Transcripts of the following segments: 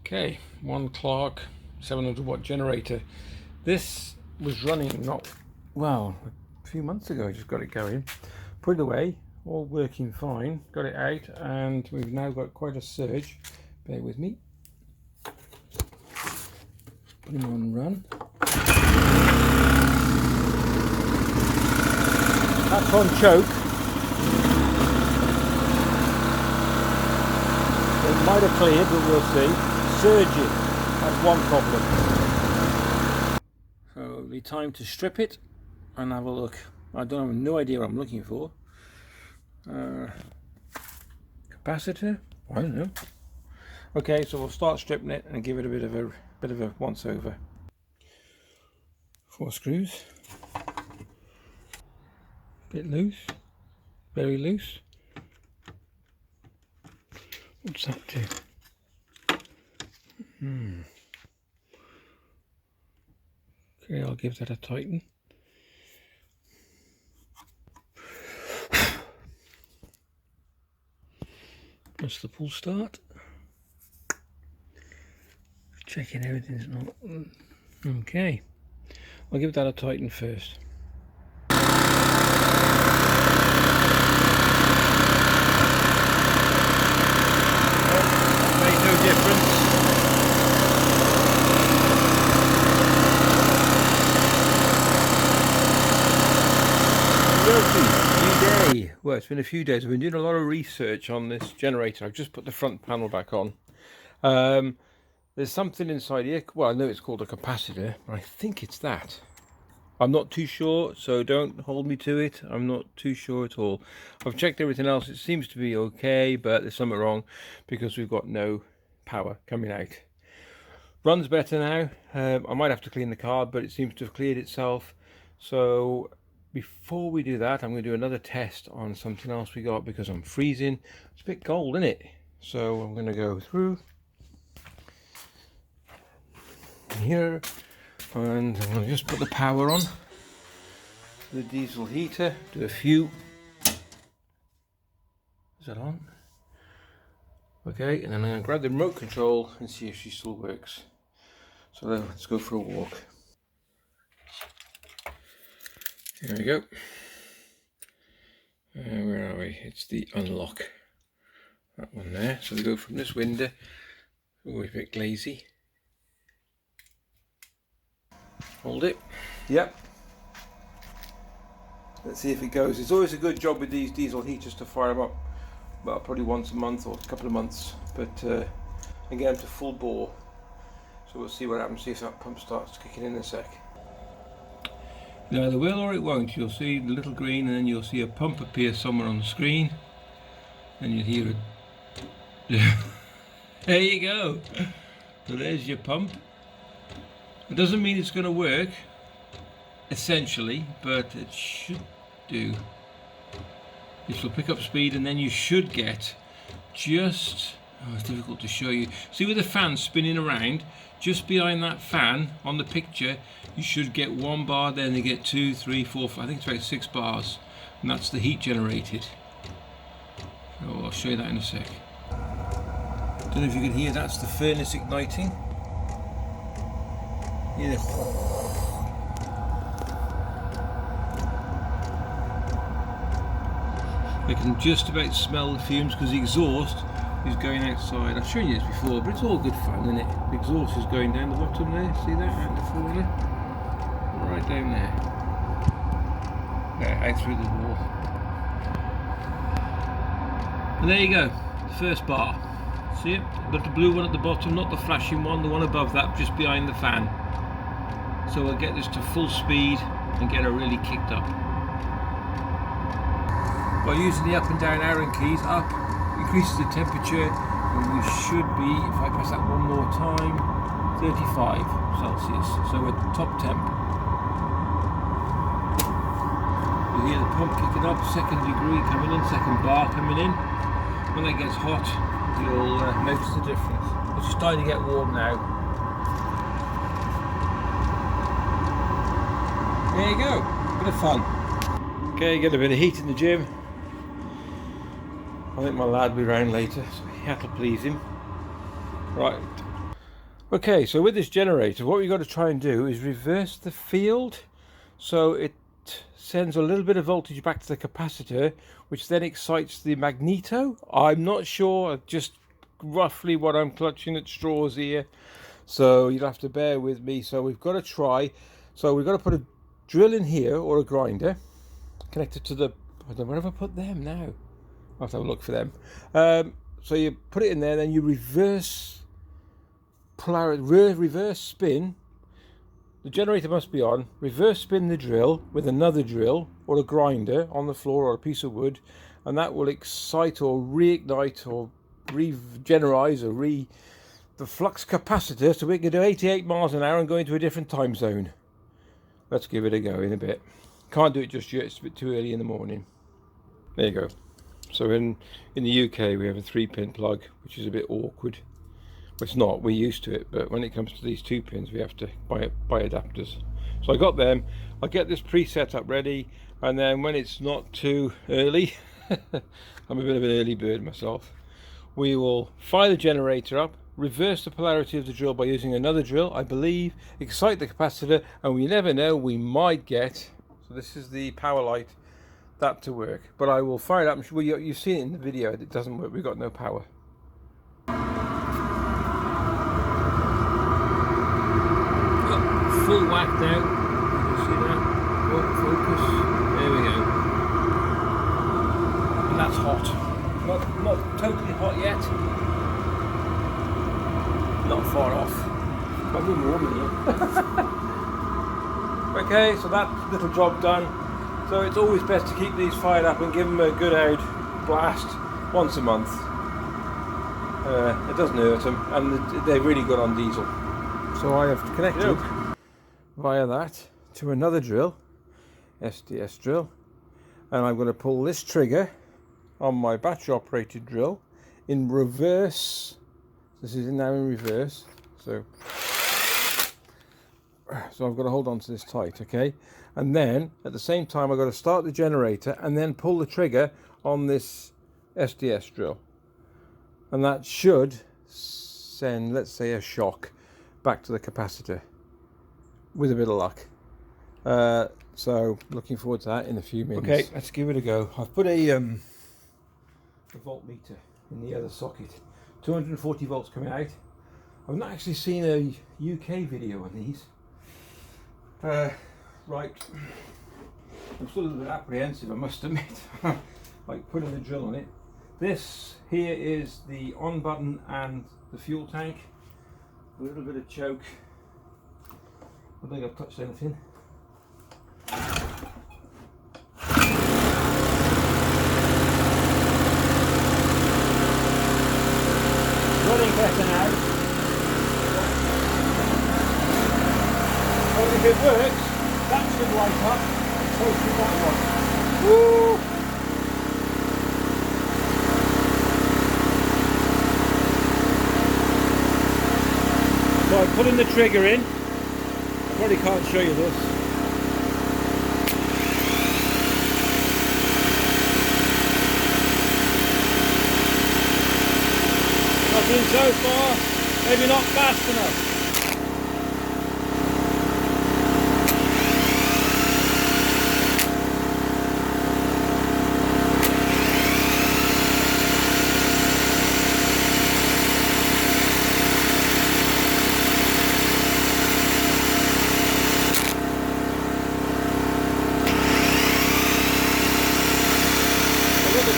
Okay, one Clark 700 watt generator. This was running a few months ago. I just got it going, put it away, all working fine, got it out, and we've now got quite a surge. Bear with me. Put him on run. That's on choke. It might have cleared, but we'll see. Surging, that's one problem. So it'll be time to strip it and have a look. I don't have no idea what I'm looking for. Capacitor? I don't know. Okay, so we'll start stripping it and give it a bit of a once over. 4 screws. Bit loose, very loose. What's that do? Okay, I'll give that a tighten. That's the pull start. Checking everything's not okay. I'll give that a tighten first. Made no difference. New day. Well, it's been a few days. I've been doing a lot of research on this generator. I've just put the front panel back on. There's something inside here. Well, I know it's called a capacitor. I think it's that. I'm not too sure, so don't hold me to it. I'm not too sure at all. I've checked everything else. It seems to be okay, but there's something wrong because we've got no power coming out. Runs better now. I might have to clean the card, but it seems to have cleared itself. So before we do that, I'm going to do another test on something else we got because I'm freezing. It's a bit cold, isn't it? So I'm going to go through here, and I'm going to just put the power on the diesel heater, do a few. Is that on? Okay, and then I'm going to grab the remote control and see if she still works. So let's go for a walk. Here we go. Where are we? It's the unlock. That one there. So we go from this window. Always a bit glazy. Hold it. Yep. Let's see if it goes. It's always a good job with these diesel heaters to fire them up. Well, probably once a month or a couple of months. But and get them to full bore. So we'll see what happens. See if that pump starts kicking in a sec. It either will or it won't. You'll see the little green, and then you'll see a pump appear somewhere on the screen, and you'll hear it. There you go. So there's your pump. It doesn't mean it's going to work, essentially, but it should do. This will pick up speed, and then you should get just, it's difficult to show you. See with the fan spinning around, just behind that fan on the picture, you should get 1 bar, then you get 2, 3, 4, 5, I think it's about 6 bars, and that's the heat generated. So I'll show you that in a sec. Don't know if you can hear, that's the furnace igniting. Yeah. I can just about smell the fumes because the exhaust is going outside. I've shown you this before, but it's all good fun, isn't it? The exhaust is going down the bottom there, see that, out the corner? Right down there. There, out through the wall. And there you go, the first bar. See it? But the blue one at the bottom, not the flashing one, the one above that, just behind the fan. So we'll get this to full speed and get her really kicked up. By using the up and down arrow keys, up increases the temperature, and we should be, if I press that one more time, 35 Celsius. So we're top temp. You hear the pump kicking up, second degree coming in, second bar coming in. When it gets hot, you'll notice the difference. It's starting to get warm now. There you go, bit of fun. Okay, get a bit of heat in the gym. I think my lad will be round later, so that'll please him. Right, Okay, so with this generator, what we've got to try and do is reverse the field so it sends a little bit of voltage back to the capacitor, which then excites the magneto. I'm not sure, just roughly what I'm clutching at straws here, so you'll have to bear with me. So we've got to try, so we've got to put a drill in here, or a grinder, connected to the, I don't know where have I put them now? I'll have to have a look for them. So you put it in there, then you reverse polarity, reverse spin. The generator must be on. Reverse spin the drill with another drill or a grinder on the floor or a piece of wood, and that will excite or reignite or regenerize or the flux capacitor, so we can do 88 miles an hour and go into a different time zone. Let's give it a go in a bit. Can't do it just yet, it's a bit too early in the morning. There you go. So in the UK we have a 3-pin plug, which is a bit awkward. Well, it's not, we're used to it, but when it comes to these 2 pins we have to buy adapters. So I got them. I'll get this preset up ready, and then when it's not too early, I'm a bit of an early bird myself, we will fire the generator up, reverse the polarity of the drill by using another drill, I believe, excite the capacitor, and we never know, we might get, so this is the power light, that to work. But I will fire it up. Well, you've seen it in the video, it doesn't work, we've got no power. Full whack now, you see that? Oh, focus, there we go. And that's hot. Not totally hot yet. Not far off. Might be warm here. Okay, so that little job done. So it's always best to keep these fired up and give them a good out blast once a month. It doesn't hurt them, and they're really good on diesel. So I have connected via that to another drill, SDS drill, and I'm going to pull this trigger on my battery operated drill in reverse. This is now in reverse, so I've got to hold on to this tight, okay? And then at the same time I've got to start the generator and then pull the trigger on this SDS drill, and that should send, let's say, a shock back to the capacitor with a bit of luck. So looking forward to that in a few minutes. Okay, let's give it a go. I've put a voltmeter in the other socket, 240 volts coming out. I've not actually seen a UK video on these. Right, I'm still a little bit apprehensive, I must admit, like putting the drill on it. This here is the on button and the fuel tank. A little bit of choke. I don't think I've touched anything. Running better now. Well, if it works, that should light up, and so should that one. Woo! So I'm putting the trigger in. I probably can't show you this. Nothing so far, maybe not fast enough.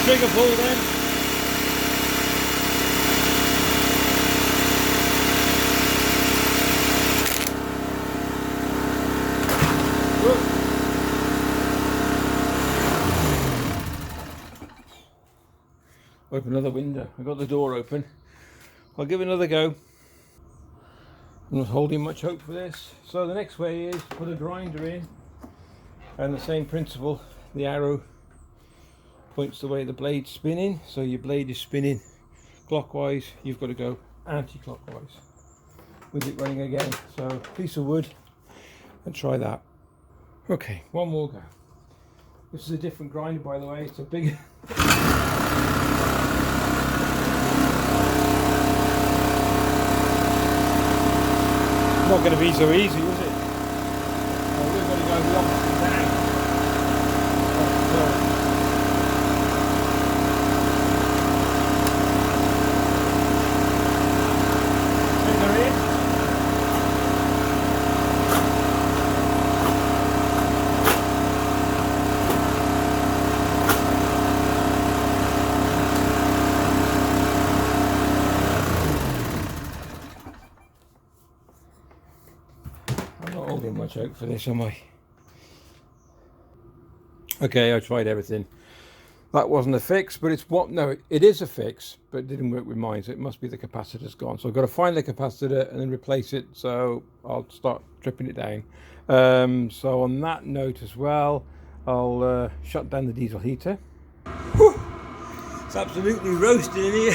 Trigger pull then. Whoop. Open another window. I got the door open. I'll give it another go. I'm not holding much hope for this. So the next way is put a grinder in, and the same principle, the arrow points the way the blade's spinning, so your blade is spinning clockwise, you've got to go anti-clockwise with it running again. So piece of wood and try that. Okay, one more go. This is a different grinder, by the way. It's a big not going to be so easy, is it? Well, we're going to go the opposite way. Holding much out for this, am I? Okay, I tried everything. That wasn't a fix, but it's what? No, it is a fix, but it didn't work with mine, so it must be the capacitor's gone. So I've got to find the capacitor and then replace it. So I'll start stripping it down. So on that note as well, I'll shut down the diesel heater. Whew. It's absolutely roasting in here.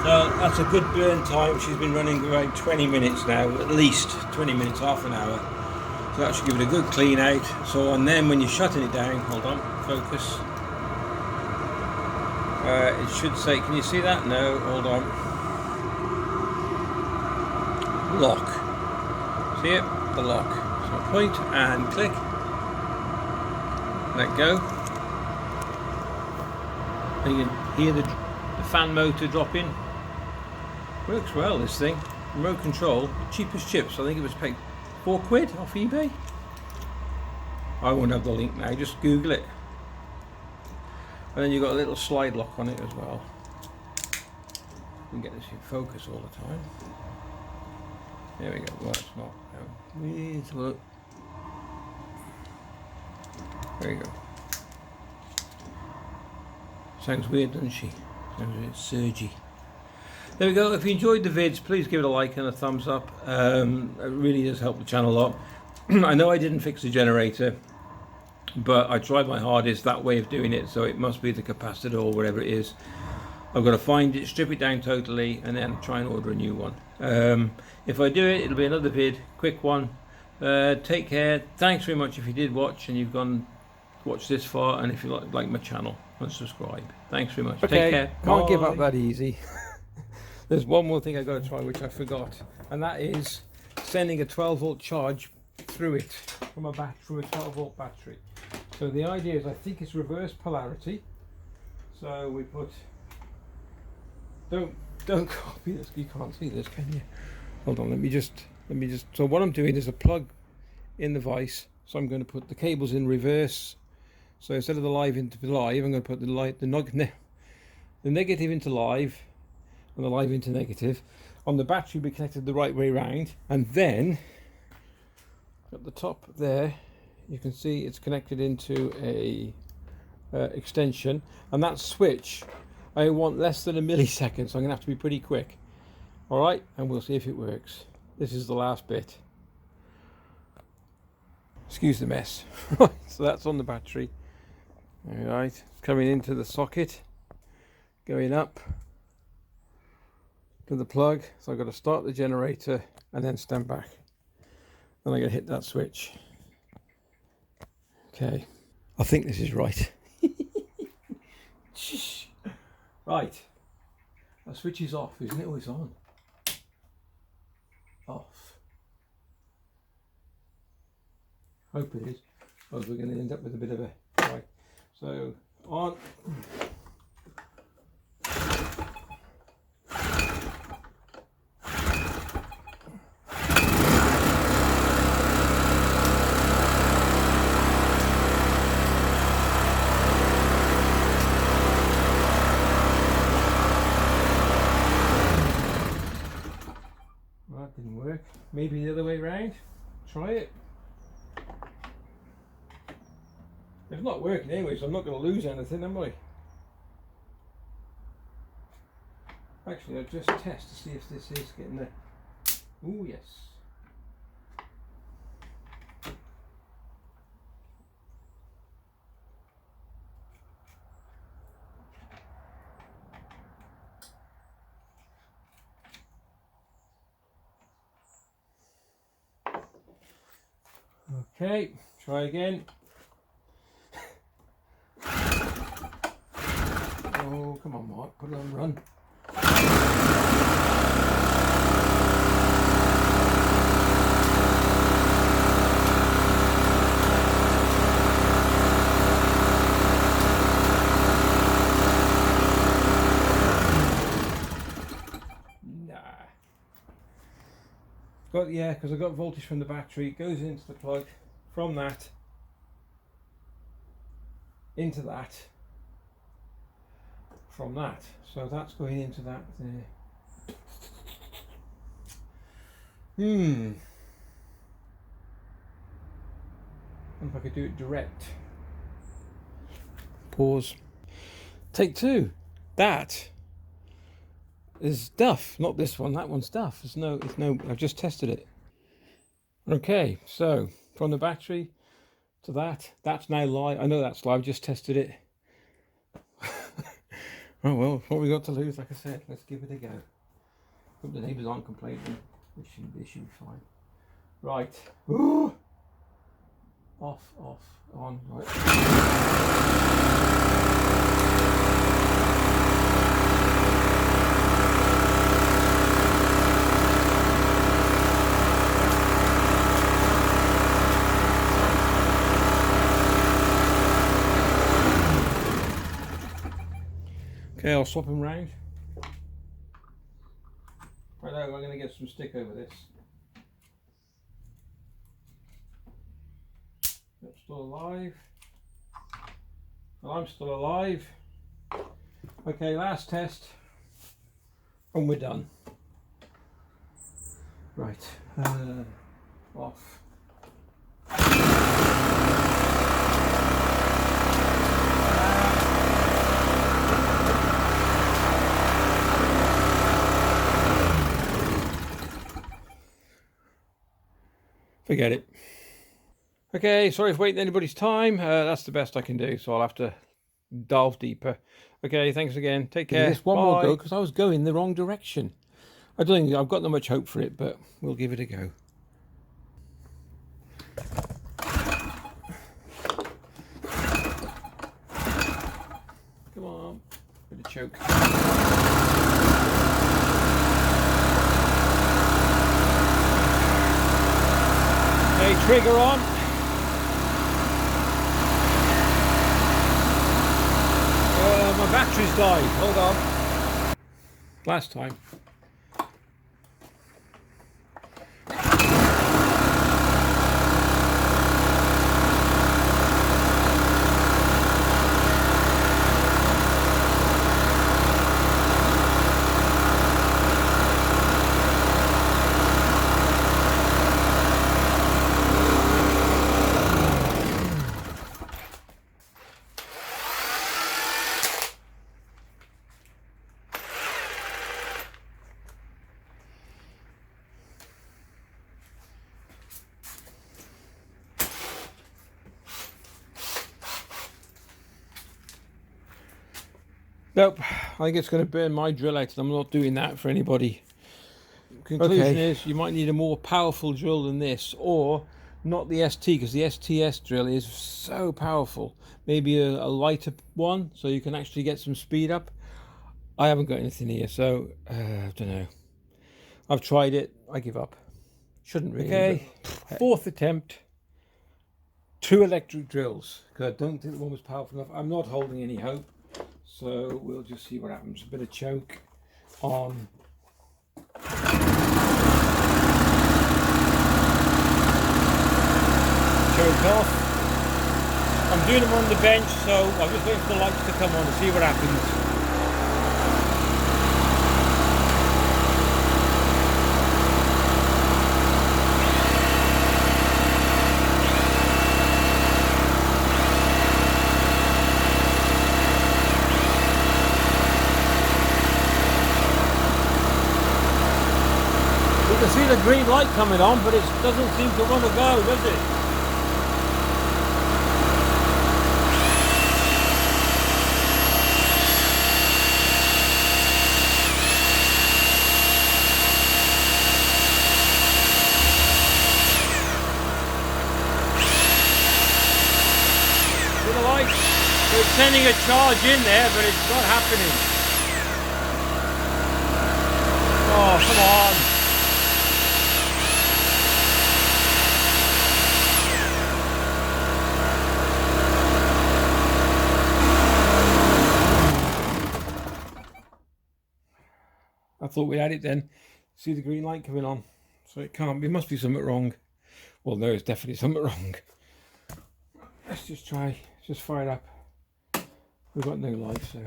So that's a good burn time. She's been running around 20 minutes now, at least 20 minutes, half an hour. So that should give it a good clean out. So, and then when you're shutting it down, hold on, focus. It should say, can you see that? No, hold on. Lock. See it? The lock. So point and click. Let go. And you can hear the fan motor drop in. Works well, this thing. Remote control, cheapest chips. I think it was paid £4 off eBay. I won't have the link now, just Google it. And then you've got a little slide lock on it as well. You can get this in focus all the time. There we go. Well, it's not. No. Look. There you go. Sounds weird, doesn't she? Sounds a bit surgy. There we go. If you enjoyed the vids, please give it a like and a thumbs up. It really does help the channel a lot. I know I didn't fix the generator, but I tried my hardest that way of doing it, so it must be the capacitor or whatever it is. I've got to find it, strip it down totally, and then try and order a new one. If I do it, it'll be another vid, quick one. Take care. Thanks very much if you did watch and you've watched this far, and if you like my channel, subscribe. Thanks very much. Okay, take care. Can't Bye. give up that easy. There's one more thing I've got to try which I forgot, and that is sending a 12-volt charge through it from a 12-volt battery. So the idea is, I think it's reverse polarity. So we put, don't copy this, you can't see this, can you? Hold on, let me just, so what I'm doing is a plug in the vise. So I'm going to put the cables in reverse. So instead of the live into live, I'm going to put the negative into live and the live into negative. On the battery will be connected the right way round, and then at the top there you can see it's connected into a extension, and that switch I want less than a millisecond, so I'm going to have to be pretty quick. Alright, and we'll see if it works. This is the last bit. Excuse the mess. Right, so that's on the battery. Alright, it's coming into the socket, going up to the plug. So I've got to start the generator and then stand back. Then I'm going to hit that switch. Okay, I think this is right. Right, that switch is off, isn't it? Oh, it's on. Off. Hope it is. Otherwise we're going to end up with a bit of a... Right, so on. That didn't work. Maybe the other way around. Try it. It's not working anyway, so I'm not going to lose anything, am I? Actually, I'll just test to see if this is getting the... Oh yes. Okay, try again. Oh, come on, Mark, put it on run. because I got voltage from the battery. It goes into the plug, from that into that, from that. So that's going into that there. Wonder if I could do it direct. Pause. Take two. That is duff, not this one. That one's duff. It's no. I've just tested it. Okay, so from the battery to that. That's now live. I know that's live. Just tested it. Oh well, what we got to lose? Like I said, let's give it a go. Hope the neighbours aren't complaining. They should be fine. Right. Ooh. Off, on, right. Okay, I'll swap them round. Right now, I'm going to get some stick over this. It's still alive. Well, I'm still alive. Okay, last test. And we're done. Right. Off. Forget it. Okay, sorry for wasting anybody's time. That's the best I can do, so I'll have to delve deeper. Okay, thanks again. Take care. This one more go, because I was going the wrong direction. I don't think I've got that much hope for it, but we'll give it a go. Come on, bit of choke. Okay, trigger on. My battery's died. Hold on. Last time. Nope, I think it's going to burn my drill out, and I'm not doing that for anybody. Conclusion is you might need a more powerful drill than this, or not the ST, because the STS drill is so powerful. Maybe a lighter one, so you can actually get some speed up. I haven't got anything here, so I don't know. I've tried it. I give up. Shouldn't really. Okay, fourth attempt. 2 electric drills, because I don't think the one was powerful enough. I'm not holding any hope. So we'll just see what happens. A bit of choke on. Choke off. I'm doing them on the bench, so I'm just waiting for the lights to come on to see what happens. You can see the green light coming on, but it doesn't seem to want to go, does it? See the light? So it's sending a charge in there, but it's not happening. Oh, come on. I thought we had it then. See the green light coming on. So it can't be, must be something wrong. Well, there is definitely something wrong. Let's just try, just fire it up. We've got no light, so.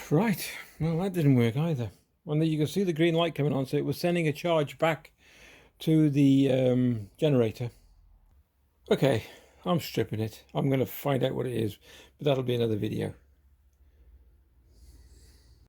Right, well that didn't work either. And then you can see the green light coming on, so it was sending a charge back to the generator. Okay, I'm stripping it. I'm going to find out what it is, but that'll be another video.